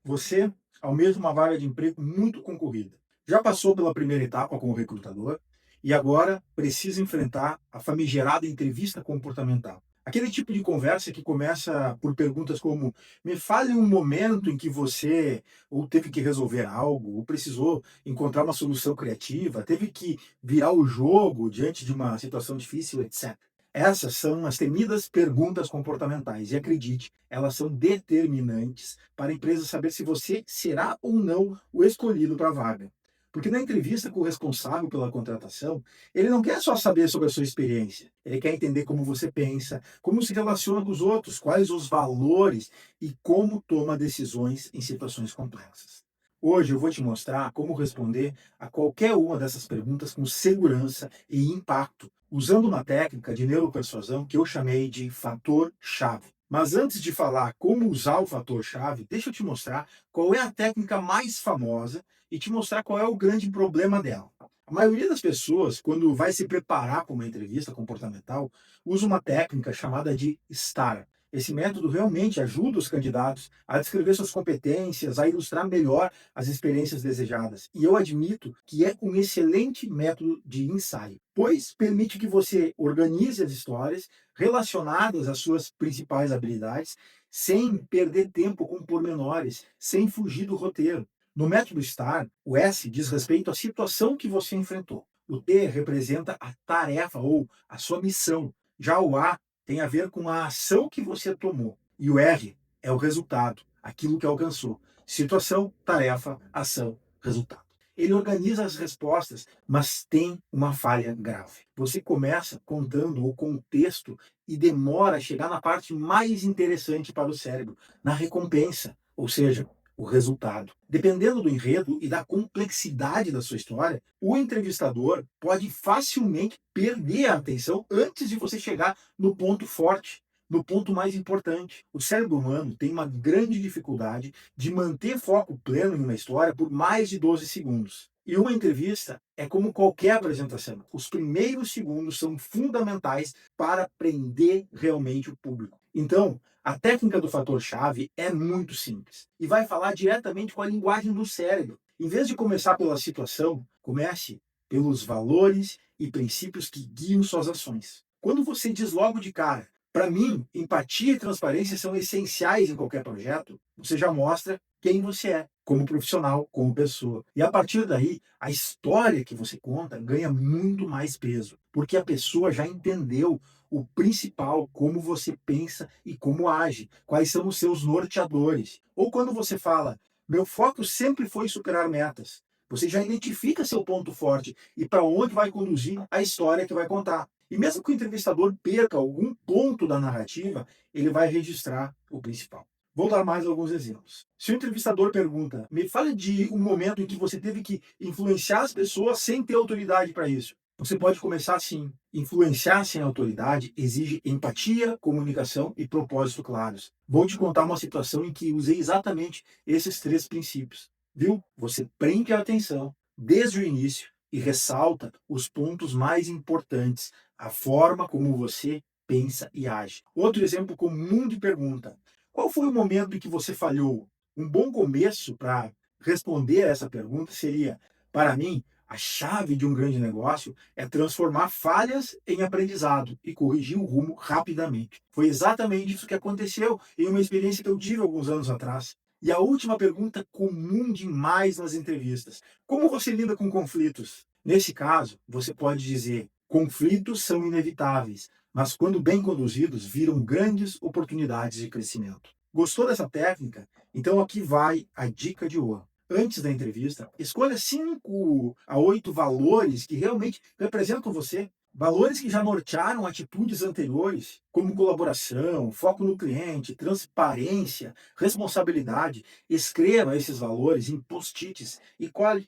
Você almeja uma vaga de emprego muito concorrida. Já passou pela primeira etapa com o recrutador e agora precisa enfrentar a famigerada entrevista comportamental. Aquele tipo de conversa que começa por perguntas como: me fale um momento em que você ou teve que resolver algo, ou precisou encontrar uma solução criativa, teve que virar o jogo diante de uma situação difícil, etc. Essas são as temidas perguntas comportamentais e acredite, elas são determinantes para a empresa saber se você será ou não o escolhido para a vaga. Porque na entrevista com o responsável pela contratação, ele não quer só saber sobre a sua experiência, ele quer entender como você pensa, como se relaciona com os outros, quais os valores e como toma decisões em situações complexas. Hoje eu vou te mostrar como responder a qualquer uma dessas perguntas com segurança e impacto, usando uma técnica de neuropersuasão que eu chamei de fator-chave. Mas antes de falar como usar o fator-chave, deixa eu te mostrar qual é a técnica mais famosa e te mostrar qual é o grande problema dela. A maioria das pessoas, quando vai se preparar para uma entrevista comportamental, usa uma técnica chamada de STAR. Esse método realmente ajuda os candidatos a descrever suas competências, a ilustrar melhor as experiências desejadas. E eu admito que é um excelente método de ensaio, pois permite que você organize as histórias relacionadas às suas principais habilidades, sem perder tempo com pormenores, sem fugir do roteiro. No método STAR, o S diz respeito à situação que você enfrentou. O T representa a tarefa ou a sua missão. Já o A tem a ver com a ação que você tomou. E o R é o resultado, aquilo que alcançou. Situação, tarefa, ação, resultado. Ele organiza as respostas, mas tem uma falha grave. Você começa contando o contexto e demora a chegar na parte mais interessante para o cérebro, na recompensa, ou seja, o resultado. Dependendo do enredo e da complexidade da sua história, o entrevistador pode facilmente perder a atenção antes de você chegar no ponto forte, no ponto mais importante. O cérebro humano tem uma grande dificuldade de manter foco pleno em uma história por mais de 12 segundos. E uma entrevista é como qualquer apresentação. Os primeiros segundos são fundamentais para prender realmente o público. Então, a técnica do fator-chave é muito simples e vai falar diretamente com a linguagem do cérebro. Em vez de começar pela situação, comece pelos valores e princípios que guiam suas ações. Quando você diz logo de cara, para mim, empatia e transparência são essenciais em qualquer projeto, você já mostra quem você é, como profissional, como pessoa. E a partir daí, a história que você conta ganha muito mais peso, porque a pessoa já entendeu o principal, como você pensa e como age, quais são os seus norteadores. Ou quando você fala, meu foco sempre foi superar metas, você já identifica seu ponto forte e para onde vai conduzir a história que vai contar. E mesmo que o entrevistador perca algum ponto da narrativa, ele vai registrar o principal. Vou dar mais alguns exemplos. Se o entrevistador pergunta, me fale de um momento em que você teve que influenciar as pessoas sem ter autoridade para isso. Você pode começar assim. Influenciar sem autoridade exige empatia, comunicação e propósito claros. Vou te contar uma situação em que usei exatamente esses três princípios. Viu? Você prende a atenção desde o início e ressalta os pontos mais importantes, a forma como você pensa e age. Outro exemplo comum de pergunta: qual foi o momento em que você falhou? Um bom começo para responder a essa pergunta seria: para mim, a chave de um grande negócio é transformar falhas em aprendizado e corrigir o rumo rapidamente. Foi exatamente isso que aconteceu em uma experiência que eu tive alguns anos atrás. E a última pergunta comum demais nas entrevistas: como você lida com conflitos? Nesse caso, você pode dizer: conflitos são inevitáveis, mas quando bem conduzidos, viram grandes oportunidades de crescimento. Gostou dessa técnica? Então aqui vai a dica de ouro. Antes da entrevista, escolha 5 a 8 valores que realmente representam você. Valores que já nortearam atitudes anteriores, como colaboração, foco no cliente, transparência, responsabilidade. Escreva esses valores em post-its e cole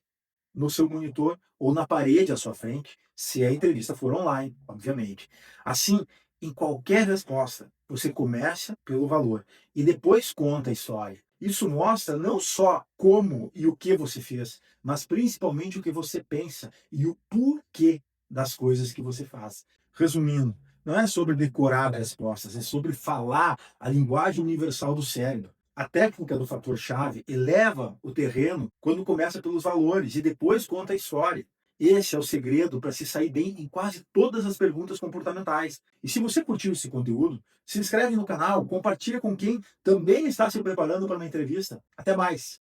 no seu monitor ou na parede à sua frente, se a entrevista for online, obviamente. Assim, em qualquer resposta, você começa pelo valor e depois conta a história. Isso mostra não só como e o que você fez, mas principalmente o que você pensa e o porquê das coisas que você faz. Resumindo, não é sobre decorar respostas, é sobre falar a linguagem universal do cérebro. A técnica do fator-chave eleva o terreno quando começa pelos valores e depois conta a história. Esse é o segredo para se sair bem em quase todas as perguntas comportamentais. E se você curtiu esse conteúdo, se inscreve no canal, compartilha com quem também está se preparando para uma entrevista. Até mais!